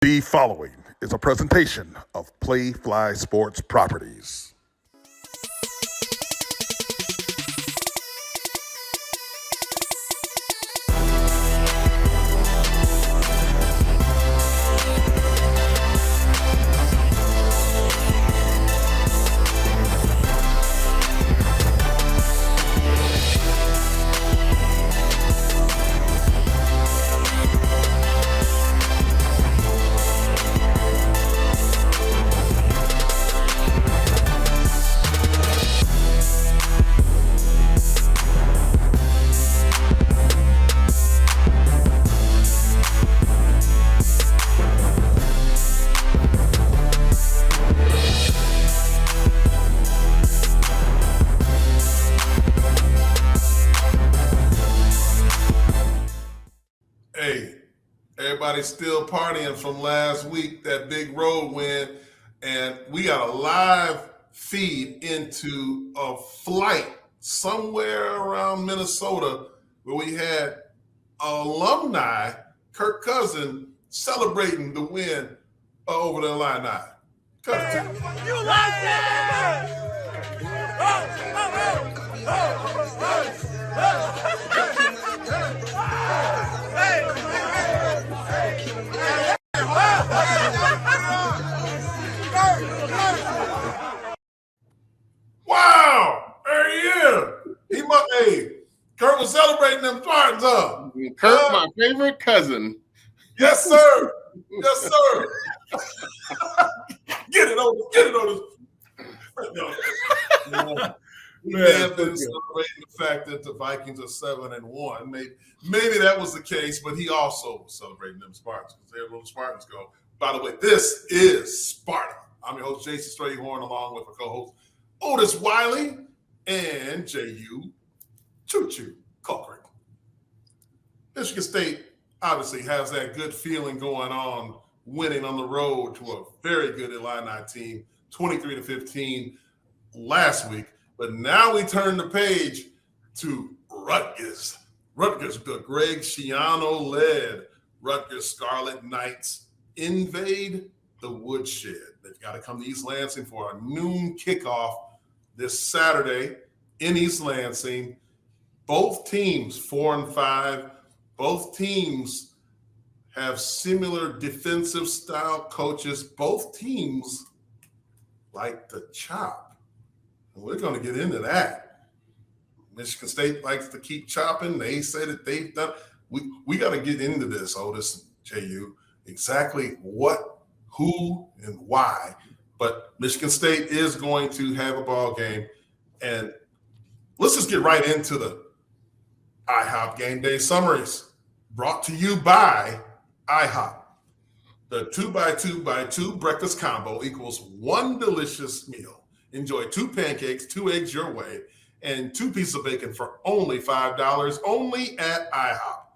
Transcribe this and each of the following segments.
The following is a presentation of Playfly Sports Properties. Everybody's still partying from last week, that big road win, and we got a live feed into a flight somewhere around Minnesota where we had alumni, Kirk Cousin, celebrating the win over the Illini. You like that? Wow! Hey, Kurt was celebrating them Spartans, huh? Kurt, my favorite cousin. Yes, sir. Yes, sir. Get it, Otis. No. We may have been celebrating the fact that the Vikings are 7-1. Maybe that was the case, but he also was celebrating them Spartans because they're little Spartans go. By the way, this is Sparta. I'm your host, Jason Strayhorn, along with my co-host, Otis Wiley and Jehuu Caulcrick. Michigan State obviously has that good feeling going on, winning on the road to a very good Illini team, 23-15 last week. But now we turn the page to Rutgers. The Greg Schiano-led Rutgers Scarlet Knights invade the woodshed. They've got to come to East Lansing for a noon kickoff this Saturday in East Lansing. Both teams 4-5. Both teams have similar defensive style coaches. Both teams like to chop. And we're going to get into that. Michigan State likes to keep chopping. They say that they've done. We got to get into this, Otis, Jehuu, exactly what, who, and why. But Michigan State is going to have a ball game. And let's just get right into the IHOP Game Day summaries brought to you by IHOP. The 2x2x2 breakfast combo equals one delicious meal. Enjoy 2 pancakes, 2 eggs your way, and 2 pieces of bacon for only $5, only at IHOP.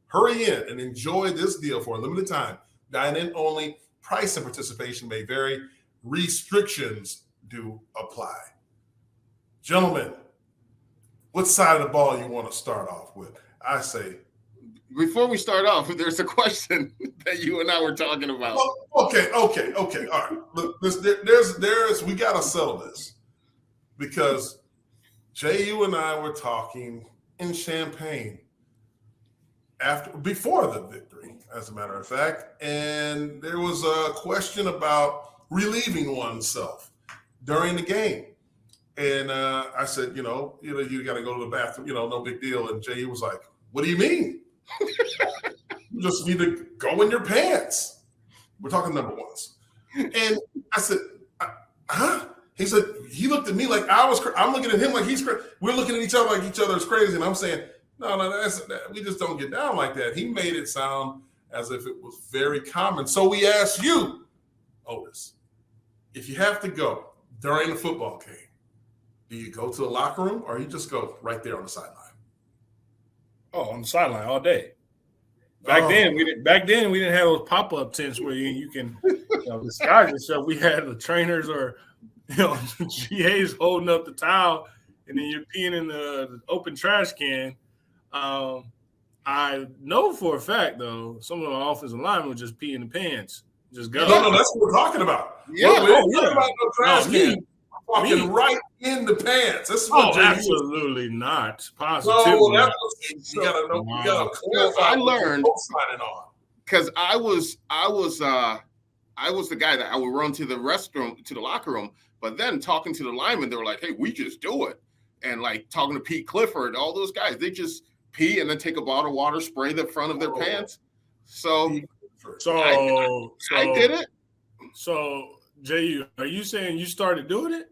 Hurry in and enjoy this deal for a limited time. Dine-in only. Price and participation may vary. Restrictions do apply. Gentlemen, what side of the ball you want to start off with? I say. Before we start off, there's a question that you and I were talking about. Well, okay. All right. Look, we got to settle this because Jehuu and I were talking in Champaign before the victory, as a matter of fact, and there was a question about relieving oneself during the game. And I said, you got to go to the bathroom, no big deal. And Jehuu was like, what do you mean? You just need to go in your pants. We're talking number ones. And I said, huh? He said, he looked at me like I'm looking at him like he's crazy. We're looking at each other like each other is crazy. And I'm saying, no, we just don't get down like that. He made it sound as if it was very common. So we asked you, Otis, if you have to go during the football game, do you go to the locker room or you just go right there on the sideline? Oh, on the sideline all day. Back then we didn't have those pop-up tents where you can disguise yourself. We had the trainers or GAs holding up the towel, and then you're peeing in the open trash can. I know for a fact, though, some of the offensive linemen would just pee in the pants Just go. No, that's what we're talking about. Yeah. We're talking about no trash can. Walking Me. right in the pants. This is what absolutely not. Positive. No, that's what you gotta know. You gotta clarify. I learned signing on because I was the guy that I would run to the restroom, to the locker room, but then talking to the linemen, they were like, "Hey, we just do it," and like talking to Pete Clifford, all those guys, they just pee and then take a bottle of water, spray the front of their pants. So I did it. So, Jehuu, are you saying you started doing it?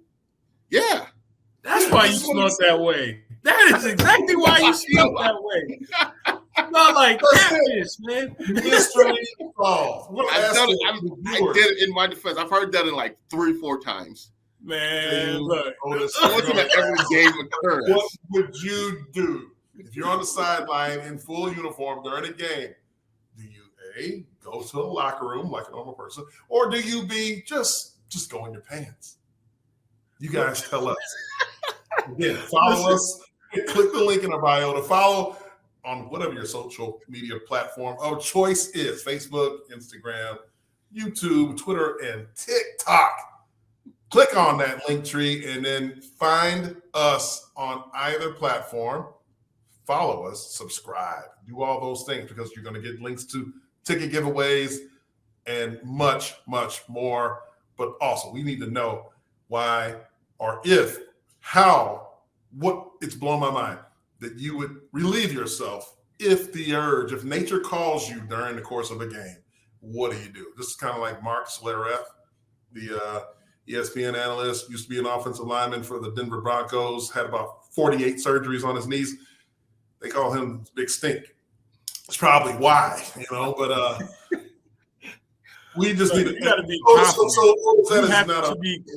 Yeah. That's why you smelled that way. That is exactly why you smelled that way. Not like catfish, man. Mystery solved. I did it in my defense. I've heard that in like 3-4 times. Man, look. Otis, It wasn't an everyday occurrence. What would you do if you're on the sideline in full uniform during a game? Do you A, go to the locker room like a normal person, or do you B, just go in your pants? You guys tell us. Again, follow us. Click the link in our bio to follow on whatever your social media platform of choice is: Facebook, Instagram, YouTube, Twitter, and TikTok. Click on that link tree and then find us on either platform. Follow us, subscribe, do all those things because you're going to get links to ticket giveaways and much, much more. But also, we need to know why or if, how, what, it's blown my mind that you would relieve yourself if nature calls you during the course of a game. What do you do? This is kind of like Mark Schlereth, the ESPN analyst, used to be an offensive lineman for the Denver Broncos, had about 48 surgeries on his knees. They call him Big Stink. It's probably why, but we just need to. You got to be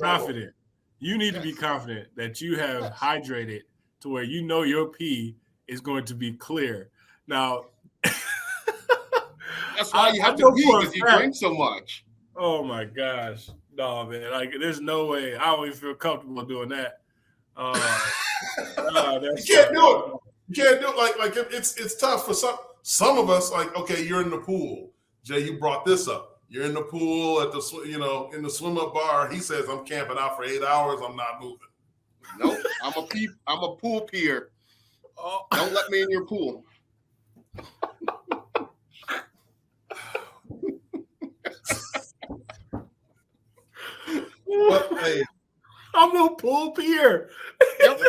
confident. You need to be confident that you have hydrated to where you know your pee is going to be clear. Now, that's why you have to pee because you drink so much. Oh my gosh. No, man. Like, there's no way. I don't even feel comfortable doing that. You can't do it. You can't do it. Like it's tough for some of us. Like, okay, you're in the pool. Jay, you brought this up. You're in the pool at the in the swim up bar. He says, "I'm camping out for 8 hours. I'm not moving." Nope. I'm a pool peer. Oh. Don't let me in your pool. Hey, I'm a pool peer. Yep.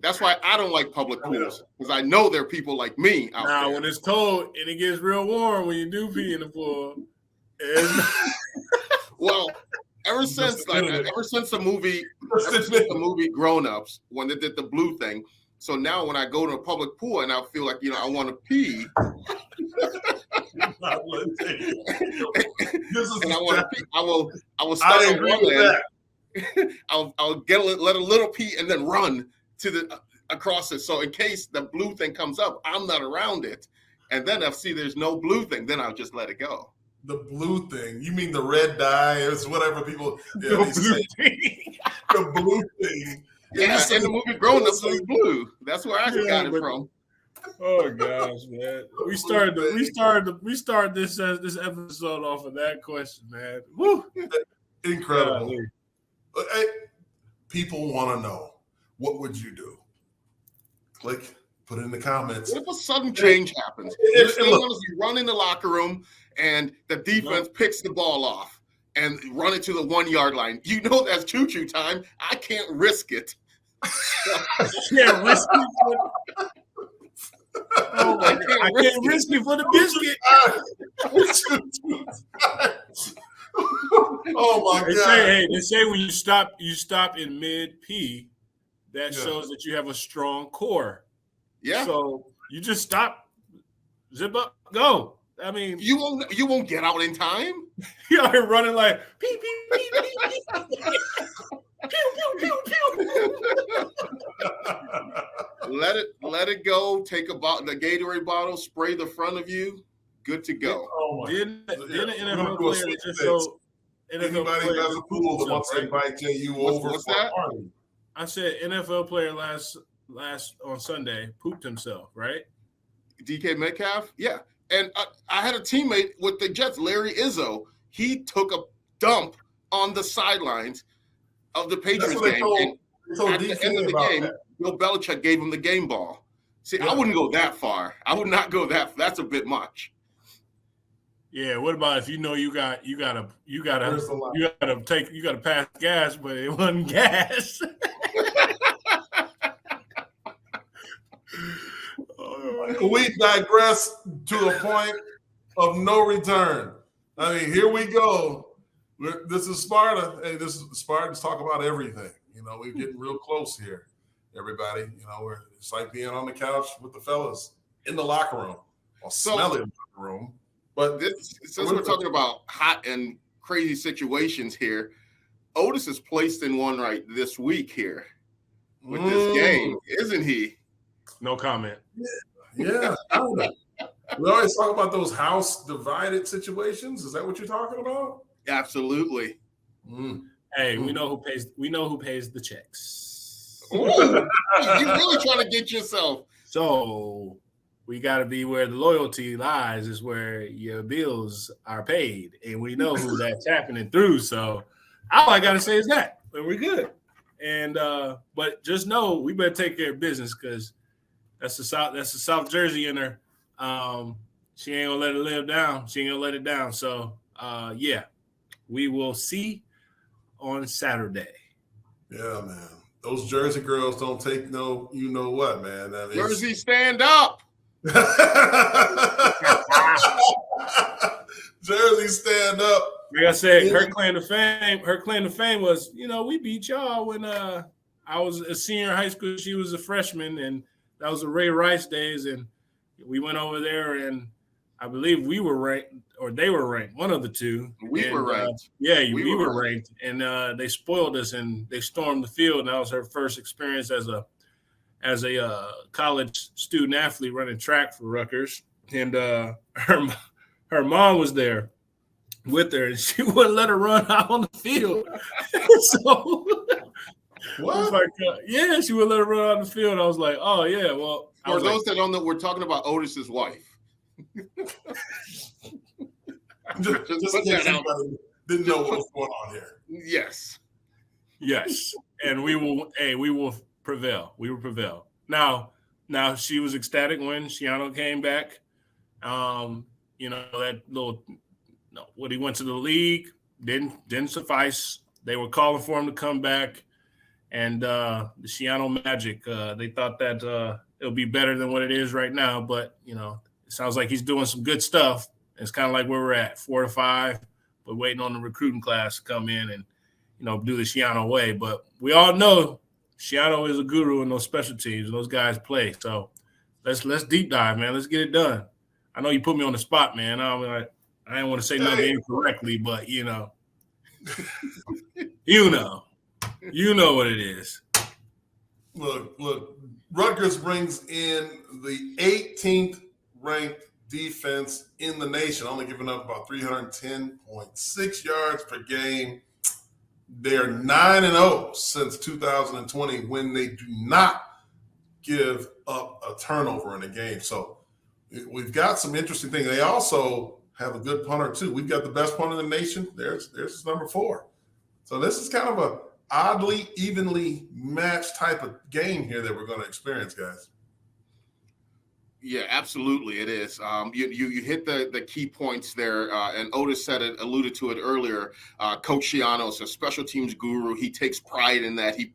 That's why I don't like public pools, because I know there are people like me out there. When it's cold and it gets real warm when you do pee in the pool. Well, ever since the movie Grown Ups, when they did the blue thing, so now when I go to a public pool and I feel like I want to pee, and I want to pee, I will start on one end. I'll let a little pee and then run to across it. So in case the blue thing comes up, I'm not around it. And then if there's no blue thing, then I'll just let it go. The blue thing? You mean the red dye? It's whatever people. The blue thing. The blue thing. Yeah, in the movie Grown Ups, it was blue. That's where I got it from. Oh gosh, man! We started this episode off of that question, man. Woo! Incredible. Hey, people want to know, what would you do? Click, put it in the comments. What if a sudden change happens? You run in the locker room and the defense picks the ball off and run it to the 1 yard line. You know that's choo-choo time. I can't risk it. I can't risk it. I can't risk it for the biscuit. Oh my God! They say when you stop in mid pee, that shows that you have a strong core. Yeah. So you just stop, zip up, go. I mean, you won't get out in time. You're out here running like pee pee pee pee pee. Pew pew pew pew. Let it go. Take the Gatorade bottle, spray the front of you. Good to go. Then an NFL player just so anybody who has a pool that wants to invite you over for a party. I said NFL player last on Sunday pooped himself, right? DK Metcalf, yeah. And I had a teammate with the Jets, Larry Izzo. He took a dump on the sidelines of the Patriots game. And at the end of the game, Bill Belichick gave him the game ball. See, I wouldn't go that far. I would not go that. That's a bit much. Yeah. What about if you know you gotta pass gas, but it wasn't gas. We digress to the point of no return. I mean, here we go. This is Sparta. Hey, this is Spartans talk about everything. You know, we're getting real close here, everybody. You know, it's like being on the couch with the fellas in the locker room or smelling in the locker room. But since we're talking about hot and crazy situations here, Otis is placed in one right this week here with this game, isn't he? No comment. Yeah. We always talk about those house divided situations. Is that what you're talking about? Absolutely. Hey, we know who pays the checks. Ooh, you're really trying to get yourself. So we got to be where the loyalty lies, is where your bills are paid, and we know who that's happening through. So all I got to say is that, and we're good. And but just know we better take care of business, because that's the South Jersey in her. She ain't gonna let it live down. She ain't gonna let it down. So yeah, we will see on Saturday. Yeah, man. Those Jersey girls don't take no, you know what, man. Jersey, stand up. Jersey, stand up. Like I said, her claim to fame was, you know, we beat y'all when I was a senior in high school. She was a freshman, and that was the Ray Rice days. And we went over there, and I believe we were ranked, or they were ranked, one of the two. We were ranked. We were ranked. And they spoiled us, and they stormed the field. And that was her first experience as a college student athlete running track for Rutgers. And her mom was there with her, and she wouldn't let her run out on the field. So what? Like, yeah, she would let her run out on the field. I was like, oh yeah, well. For those that don't know, we're talking about Otis's wife. just didn't know what was going on here. Yes. And we will prevail. We will prevail. Now she was ecstatic when Schiano came back. You know, that little when he went to the league didn't suffice. They were calling for him to come back, and the Schiano magic. They thought that it'll be better than what it is right now, but you know, it sounds like he's doing some good stuff. It's kind of like where we're at, 4 to 5, but waiting on the recruiting class to come in and, you know, do the Schiano way. But we all know Schiano is a guru in those special teams. Those guys play. So let's deep dive, man. Let's get it done. I know you put me on the spot, man. I didn't want to say nothing incorrectly, but you know, you know what it is. Look. Rutgers brings in the 18th ranked defense in the nation, only giving up about 310.6 yards per game. They're 9-0 since 2020 when they do not give up a turnover in a game. So we've got some interesting things. They also have a good punter too. We've got the best punter in the nation. There's number 4. So this is kind of a oddly evenly matched type of game here that we're going to experience, guys. Yeah, absolutely, it is. You hit the key points there, and Otis alluded to it earlier. Coach Schiano is a special teams guru. He takes pride in that. He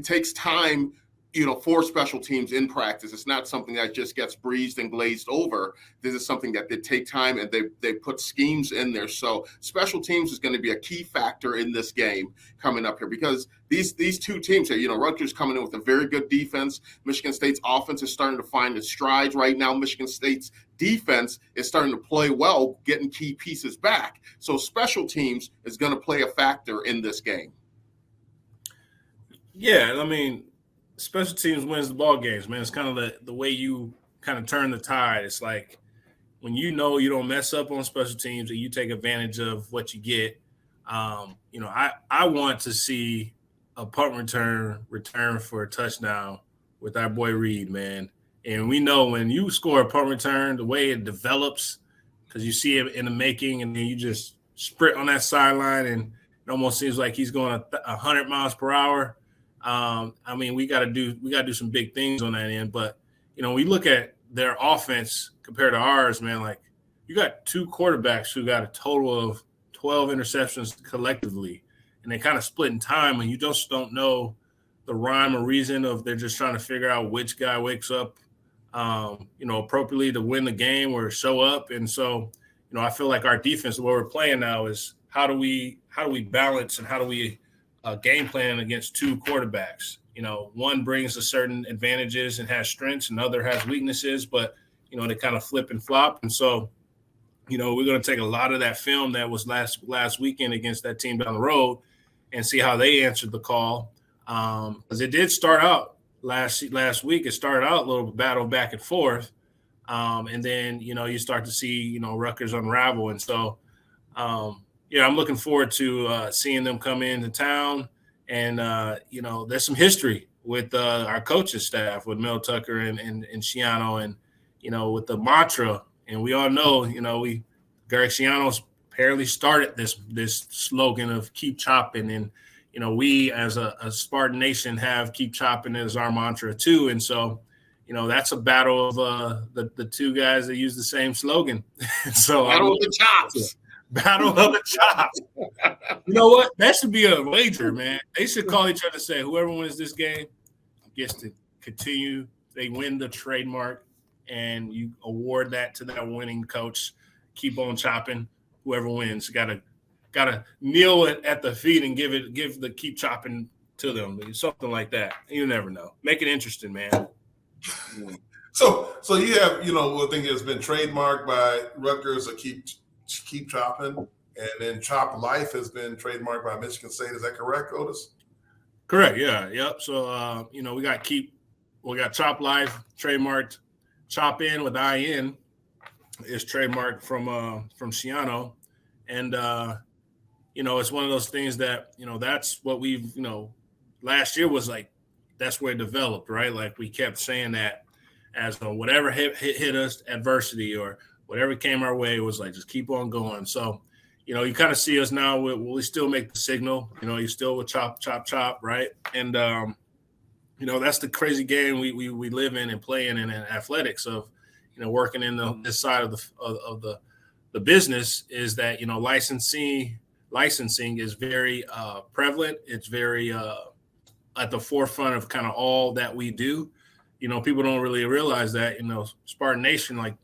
takes time, you know, for special teams in practice. It's not something that just gets breezed and glazed over. This is something that they take time and they put schemes in there. So special teams is going to be a key factor in this game coming up here, because these two teams here, you know, Rutgers coming in with a very good defense. Michigan State's offense is starting to find its strides right now. Michigan State's defense is starting to play well, getting key pieces back. So special teams is going to play a factor in this game. Yeah, I mean, special teams wins the ball games, man. It's kind of the way you kind of turn the tide. It's like when you know you don't mess up on special teams and you take advantage of what you get. You know, I want to see a punt return for a touchdown with our boy Reed, man. And we know when you score a punt return, the way it develops, because you see it in the making, and then you just sprint on that sideline, and it almost seems like he's going 100 miles per hour. I mean, we got to do some big things on that end. But we look at their offense compared to ours, man. Like, you got two quarterbacks who got a total of 12 interceptions collectively, and they kind of split in time, and you just don't know the rhyme or reason of they're just trying to figure out which guy wakes up, appropriately to win the game or show up. And so, I feel like our defense, what we're playing now, is how do we balance and how do we game plan against two quarterbacks? One brings a certain advantages and has strengths, and other has weaknesses, but they kind of flip and flop. And so, we're going to take a lot of that film that was last weekend against that team down the road and see how they answered the call. Because it did start out last week. It started out a little battle back and forth. And then, you start to see, Rutgers unravel. And so, I'm looking forward to seeing them come into town. And, there's some history with our coaching staff, with Mel Tucker and Shiano, and, with the mantra. And we all know, Garrick Shiano's apparently started this slogan of keep chopping. And, we as a Spartan nation have keep chopping as our mantra too. And so, that's a battle of the two guys that use the same slogan. So battle of the chops. Battle of the chops. You know what? That should be a wager, man. They should call each other and say, whoever wins this game gets to continue. They win the trademark, and you award that to that winning coach. Keep on chopping. Whoever wins gotta kneel at the feet and give the keep chopping to them. Something like that. You never know. Make it interesting, man. So you have, I think it's been trademarked by Rutgers, a keep chopping, and then Chop Life has been trademarked by Michigan State. Is that correct, Otis? Correct. Yeah. Yep. So we got Chop Life trademarked. Chop In with IN is trademarked from Shiano, and it's one of those things that that's what we've last year was like, that's where it developed, right? Like, we kept saying that as whatever hit us, adversity or whatever came our way, was like, just keep on going. So, you kind of see us now. We still make the signal. You still with chop, chop, chop, right? And that's the crazy game we live in and play in athletics of, working in this side of the business, is that licensing is very prevalent. It's very at the forefront of kind of all that we do. People don't really realize that, Spartan Nation, like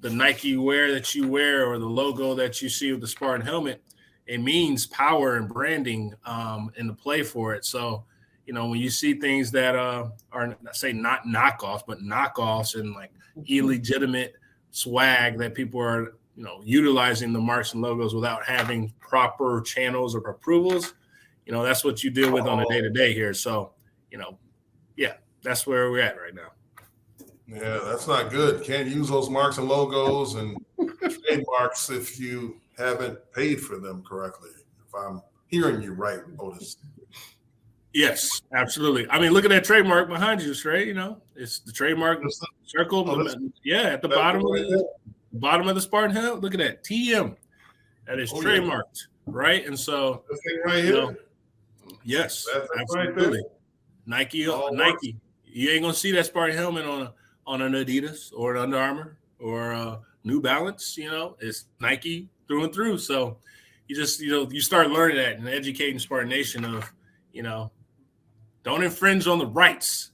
the Nike wear that you wear or the logo that you see with the Spartan helmet, it means power and branding and the play for it. So, when you see things that are, say, not knockoffs, but knockoffs and like illegitimate swag that people are, utilizing the marks and logos without having proper channels or approvals, that's what you deal with on a day-to-day here. So, that's where we're at right now. Yeah, that's not good. Can't use those marks and logos and trademarks if you haven't paid for them correctly. If I'm hearing you right, Otis. Yes, absolutely. I mean, look at that trademark behind you, Stray. It's the trademark circle. At the bottom of the Spartan helmet. Look at that TM. That is trademarked, right? And so, this thing right here. Yes, That's absolutely. Right, Nike. You ain't gonna see that Spartan helmet on an Adidas or an Under Armour or New Balance. It's Nike through and through. So you just you start learning that and educating Spartan Nation of don't infringe on the rights.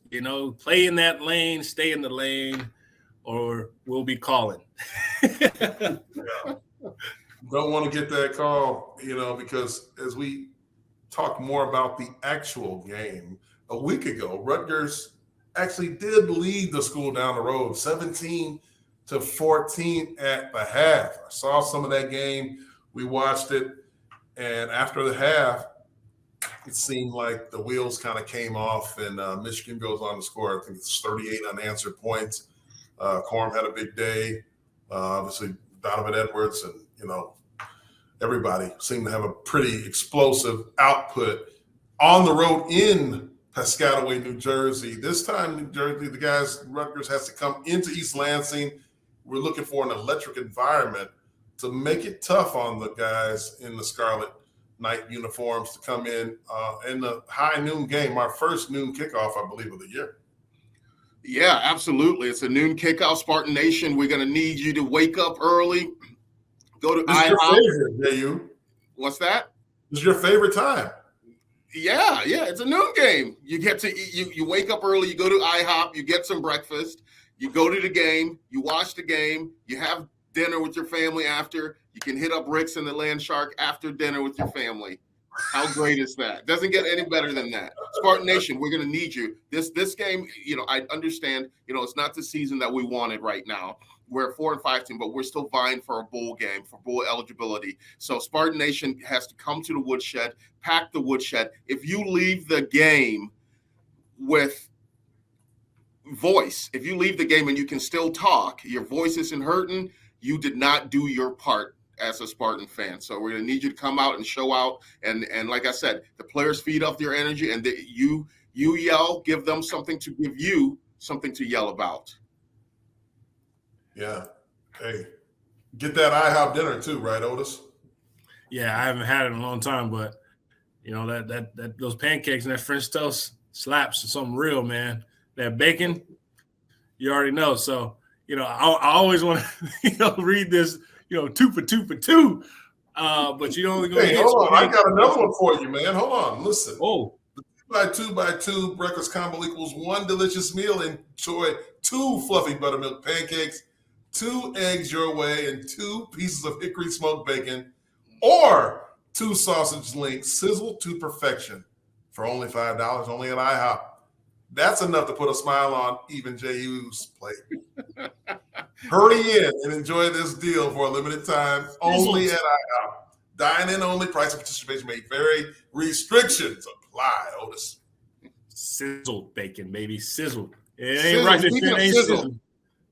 Play in that lane, stay in the lane, or we'll be calling. Yeah. Don't want to get that call, because as we talk more about the actual game, a week ago, Rutgers actually did lead the school down the road, 17-14 at the half. I saw some of that game. We watched it, and after the half, it seemed like the wheels kind of came off, and Michigan goes on to score. I think it's 38 unanswered points. Corm had a big day. Obviously, Donovan Edwards and, everybody seemed to have a pretty explosive output on the road in Piscataway, New Jersey. This time, New Jersey, the guys, Rutgers has to come into East Lansing. We're looking for an electric environment to make it tough on the guys in the Scarlet Knight uniforms to come in the high noon game, our first noon kickoff, I believe, of the year. Yeah, absolutely. It's a noon kickoff. Spartan Nation, we're going to need you to wake up early. Go to IHOP. What's that? This is your favorite time. Yeah, it's a noon game. You get to you wake up early, you go to IHOP, you get some breakfast, you go to the game, you watch the game, you have dinner with your family after. You can hit up Rick's and the Land Shark after dinner with your family. How great is that? Doesn't get any better than that. Spartan Nation, we're going to need you. This game, I understand, it's not the season that we wanted right now. We're a 4-5 team, but we're still vying for a bowl game, for bowl eligibility. So Spartan Nation has to come to the woodshed, pack the woodshed. If you leave the game with voice, if you leave the game and you can still talk, your voice isn't hurting, you did not do your part as a Spartan fan. So we're going to need you to come out and show out. And like I said, the players feed off their energy, and you yell, give them something to give you something to yell about. Yeah. Hey, get that IHOP dinner too, right, Otis? Yeah, I haven't had it in a long time, but that those pancakes and that French toast slaps something real, man. That bacon, you already know. So, I always want to, read this, 2 for 2 for 2. But you only go. Hey, hold on. I got another one for you, man. Hold on. Listen. Oh. The 2x2 breakfast combo equals one delicious meal. Enjoy 2 fluffy buttermilk pancakes, 2 eggs your way, and 2 pieces of hickory smoked bacon, or 2 sausage links sizzled to perfection for only $5, only at IHOP. That's enough to put a smile on even Jehu's plate. Hurry in and enjoy this deal for a limited time, only at IHOP. Dine-in only, price and participation may vary. Restrictions apply, Otis. Sizzled bacon, baby. Sizzled. It ain't right.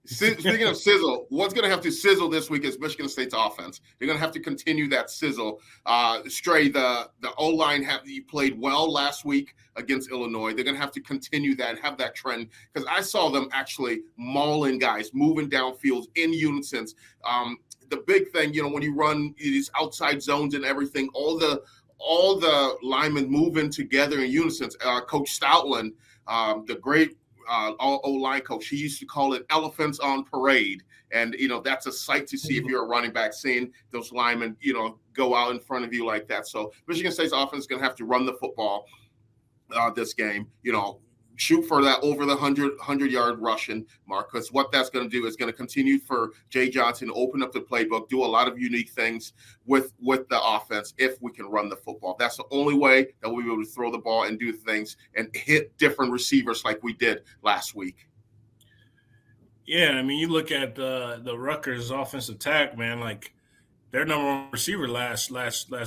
Speaking of sizzle, what's going to have to sizzle this week is Michigan State's offense. They're going to have to continue that sizzle. Stray, the O-line played well last week against Illinois. They're going to have to continue that, have that trend, because I saw them actually mauling guys, moving downfields in unison. The big thing, when you run these outside zones and everything, all the linemen move in together in unison. Coach Stoutland, the great O-line coach, he used to call it elephants on parade. And, that's a sight to see if you're a running back, seeing those linemen, go out in front of you like that. So Michigan State's offense is going to have to run the football this game, shoot for that over the 100-yard rushing mark, because what that's going to do is going to continue for Jay Johnson to open up the playbook, do a lot of unique things with the offense if we can run the football. That's the only way that we'll be able to throw the ball and do things and hit different receivers like we did last week. Yeah, you look at the Rutgers offensive attack, man, like their number one receiver last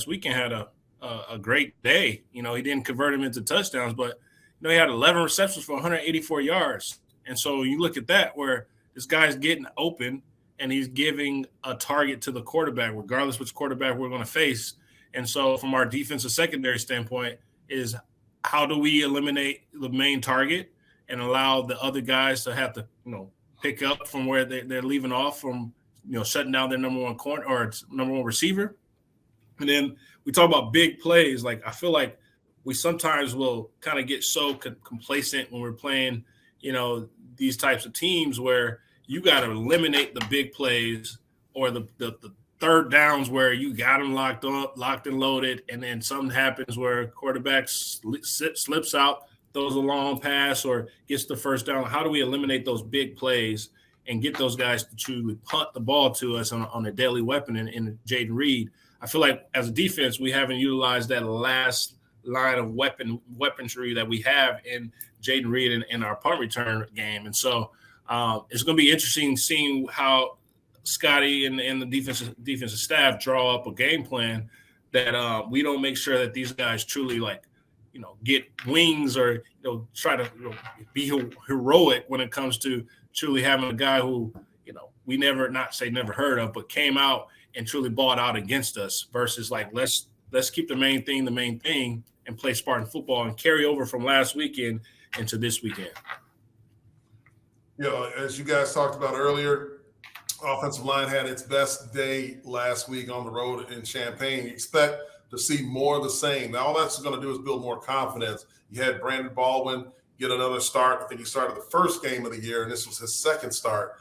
weekend had a great day. He didn't convert him into touchdowns, but he had 11 receptions for 184 yards. And so you look at that where this guy's getting open and he's giving a target to the quarterback, regardless which quarterback we're going to face. And so from our defensive secondary standpoint is how do we eliminate the main target and allow the other guys to have to, pick up from where they're leaving off from, shutting down their number one corner or number one receiver. And then we talk about big plays. Like I feel like we sometimes will kind of get so complacent when we're playing, these types of teams where you got to eliminate the big plays or the third downs where you got them locked and loaded, and then something happens where quarterback slips out, throws a long pass, or gets the first down. How do we eliminate those big plays and get those guys to truly punt the ball to us on a deadly weapon in Jaden Reed? I feel like as a defense, we haven't utilized that last line of weaponry that we have in Jaden Reed in our punt return game. And so it's going to be interesting seeing how Scotty and the defensive staff draw up a game plan that we don't make sure that these guys truly get wings or try to be heroic when it comes to truly having a guy who we never heard of, but came out and truly bought out against us versus let's keep the main thing and play Spartan football and carry over from last weekend into this weekend. As you guys talked about earlier, offensive line had its best day last week on the road in Champaign. You expect to see more of the same. Now, all that's going to do is build more confidence. You had Brandon Baldwin get another start. I think he started the first game of the year, and this was his second start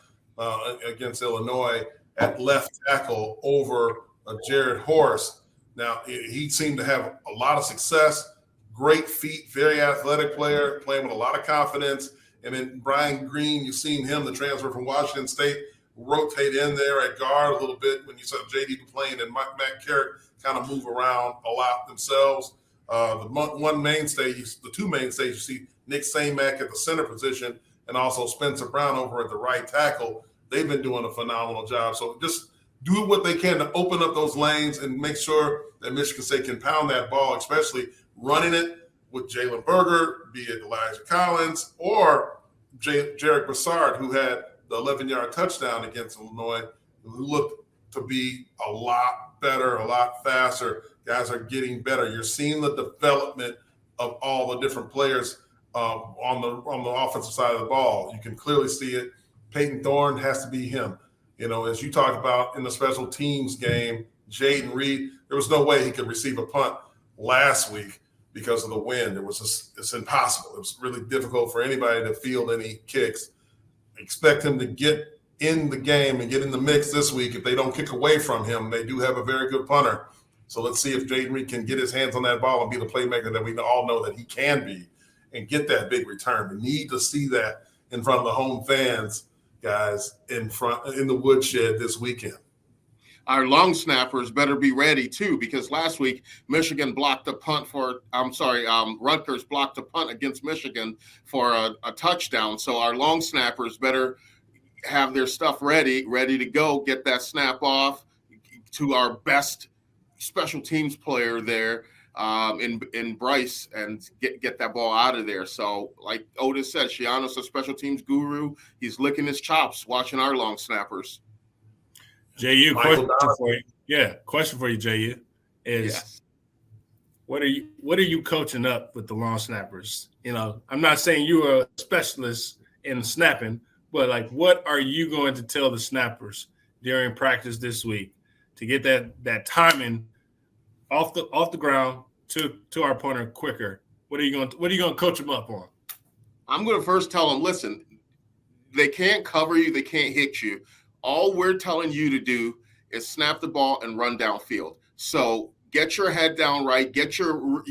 against Illinois at left tackle over Jared Horst. Now, he seemed to have a lot of success, great feet, very athletic player, playing with a lot of confidence. And then Brian Green, you've seen him, the transfer from Washington State, rotate in there at guard a little bit when you saw J.D. McClain and Matt Carrick kind of move around a lot themselves. The two mainstays, you see Nick Samac at the center position and also Spencer Brown over at the right tackle. They've been doing a phenomenal job. So just do what they can to open up those lanes and make sure that Michigan State can pound that ball, especially running it with Jalen Berger, be it Elijah Collins, or Jarek Brassard, who had the 11-yard touchdown against Illinois, who looked to be a lot better, a lot faster. Guys are getting better. You're seeing the development of all the different players on the offensive side of the ball. You can clearly see it. Peyton Thorne has to be him. As you talked about in the special teams game, Jaden Reed, there was no way he could receive a punt last week because of the wind. It's impossible. It was really difficult for anybody to field any kicks. Expect him to get in the game and get in the mix this week. If they don't kick away from him, they do have a very good punter. So let's see if Jaden Reed can get his hands on that ball and be the playmaker that we all know that he can be and get that big return. We need to see that in front of the home fans, guys, in the woodshed this weekend. Our long snappers better be ready too, because last week Rutgers blocked a punt against Michigan for a touchdown. So our long snappers better have their stuff ready to go, get that snap off to our best special teams player there in Bryce and get that ball out of there. So like Otis said, Shiano's a special teams guru. He's licking his chops watching our long snappers. JU, question for you. Yeah, question for you, JU, is yes. What are you coaching up with the long snappers? I'm not saying you are a specialist in snapping, but like, what are you going to tell the snappers during practice this week to get that timing off the ground to our punter quicker? What are you going to coach them up on? I'm going to first tell them, listen, they can't cover you, they can't hit you. All we're telling you to do is snap the ball and run downfield. So get your head down right, get your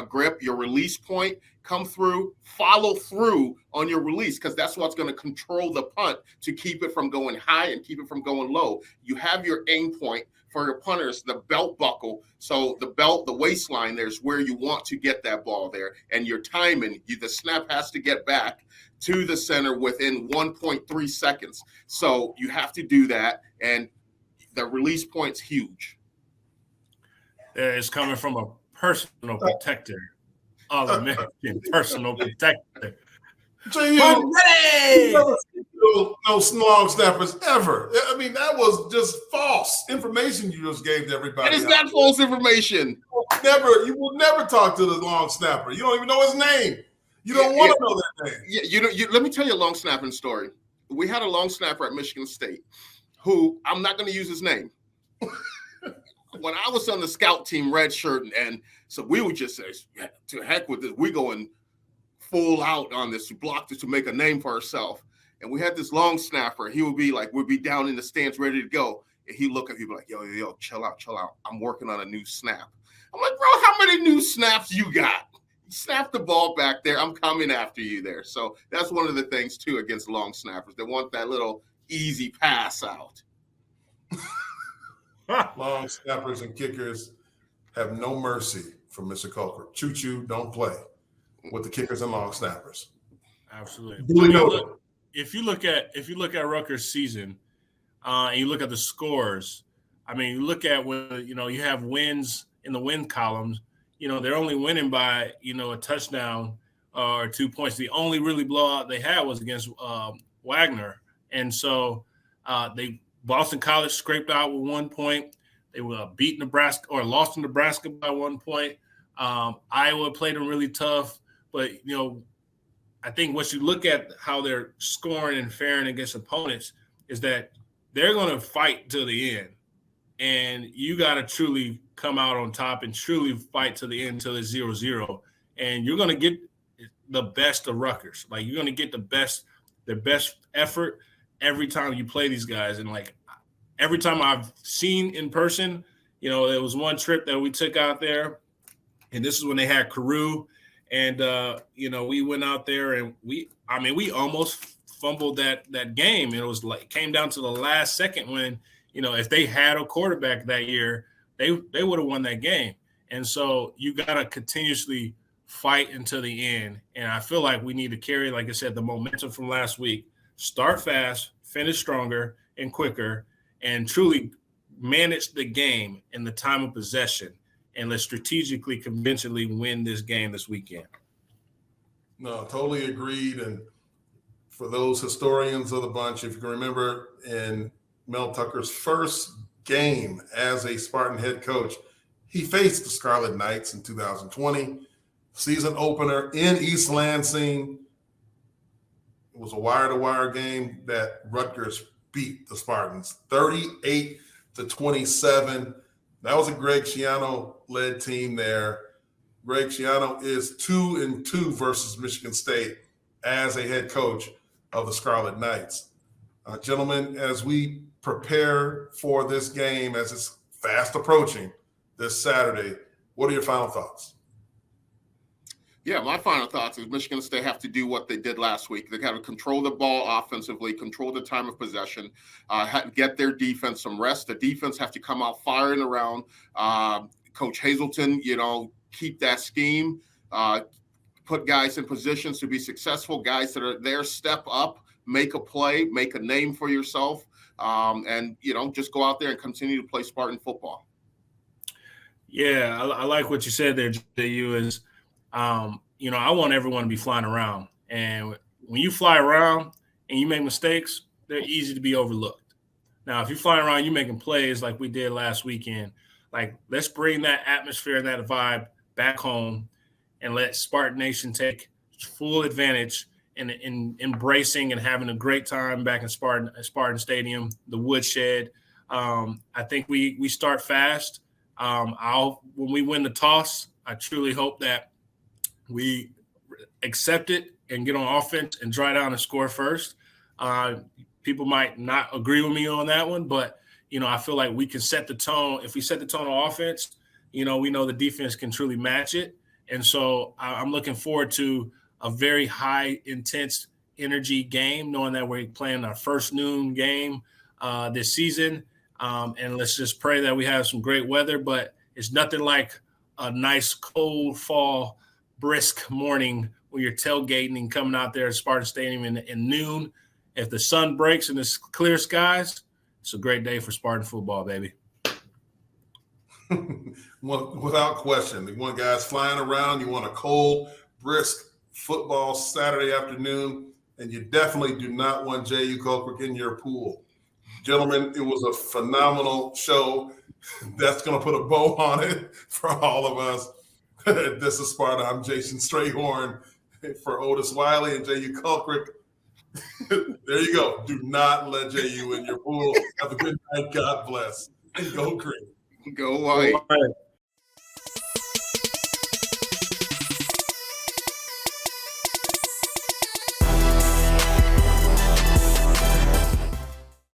grip, your release point, come through, follow through on your release, because that's what's going to control the punt to keep it from going high and keep it from going low. You have your aim point for your punters, the belt buckle. So the waistline, there's where you want to get that ball there. And your timing, the snap has to get back to the center within 1.3 seconds. So you have to do that, and the release point's huge. It's coming from a personal protector. All-American personal protector. No long snappers ever. I mean, that was just false information you just gave to everybody. It is not false information. You will never talk to the long snapper. You don't even know his name. You don't want to know that name. Yeah, let me tell you a long snapping story. We had a long snapper at Michigan State who, I'm not going to use his name. When I was on the scout team, red shirt, and so we would just say, yeah, to heck with this. We going full out on this to block this, to make a name for ourselves. And we had this long snapper. He would be like, we'd be down in the stands ready to go. And he'd look at people like, yo, chill out. I'm working on a new snap. I'm like, bro, how many new snaps you got? Snap the ball back there. I'm coming after you there. So that's one of the things, too, against long snappers. They want that little easy pass out. Long snappers and kickers have no mercy from Mr. Caulcrick. Choo-choo, don't play with the kickers and long snappers. Absolutely. Really if you look at Rutgers' season, and you look at the scores, I mean, you look at when you have wins in the win columns. They're only winning by a touchdown or 2 points. The only really blowout they had was against Wagner, and so Boston College scraped out with 1 point. They beat Nebraska or lost to Nebraska by 1 point. Iowa played them really tough, but I think once you look at how they're scoring and faring against opponents, is that they're going to fight to the end, and you got to truly come out on top and truly fight to the end until it's 0-0, and you're going to get the best of Rutgers. Like, you're going to get their best effort every time you play these guys. And like every time I've seen in person, there was one trip that we took out there, and this is when they had Carew, and we went out there and we almost fumbled that game. It was like came down to the last second when if they had a quarterback that year, they would have won that game. And so you got to continuously fight until the end. And I feel like we need to carry, like I said, the momentum from last week. Start fast, finish stronger and quicker, and truly manage the game in the time of possession. And let's strategically, conventionally win this game this weekend. No, totally agreed. And for those historians of the bunch, if you can remember, in Mel Tucker's first game as a Spartan head coach, he faced the Scarlet Knights in 2020, season opener in East Lansing. It was a wire-to-wire game that Rutgers beat the Spartans 38-27. That was a Greg Schiano-led team there. Greg Schiano is 2-2 versus Michigan State as a head coach of the Scarlet Knights. Gentlemen, as we prepare for this game, as it's fast approaching this Saturday, what are your final thoughts? Yeah, my final thoughts is Michigan State have to do what they did last week. They got to control the ball offensively, control the time of possession, get their defense some rest. The defense have to come out firing around. Coach Hazelton, keep that scheme, put guys in positions to be successful, guys that are there, step up, make a play, make a name for yourself, and just go out there and continue to play Spartan football. Yeah, I like what you said there, JU, is I want everyone to be flying around. And when you fly around and you make mistakes, they're easy to be overlooked. Now, if you're flying around, you're making plays like we did last weekend. Like, let's bring that atmosphere and that vibe back home and let Spartan Nation take full advantage in embracing and having a great time back in Spartan Stadium, the Woodshed. I think we start fast. When we win the toss, I truly hope that we accept it and get on offense and dry down and score first. People might not agree with me on that one, but, I feel like we can set the tone. If we set the tone on offense, we know the defense can truly match it. And so I'm looking forward to a very high, intense energy game, knowing that we're playing our first noon game this season. And let's just pray that we have some great weather, but it's nothing like a nice cold fall, brisk morning when you're tailgating and coming out there at Spartan Stadium in noon. If the sun breaks and it's clear skies, it's a great day for Spartan football, baby. Without question. You want guys flying around. You want a cold, brisk football Saturday afternoon, and you definitely do not want Jehuu Caulcrick in your pool. Gentlemen, it was a phenomenal show. That's going to put a bow on it for all of us. This is Sparta. I'm Jason Strayhorn for Otis Wiley and Jehuu Caulcrick. There you go. Do not let Jehuu in your pool. Have a good night. God bless. And go green. Go white.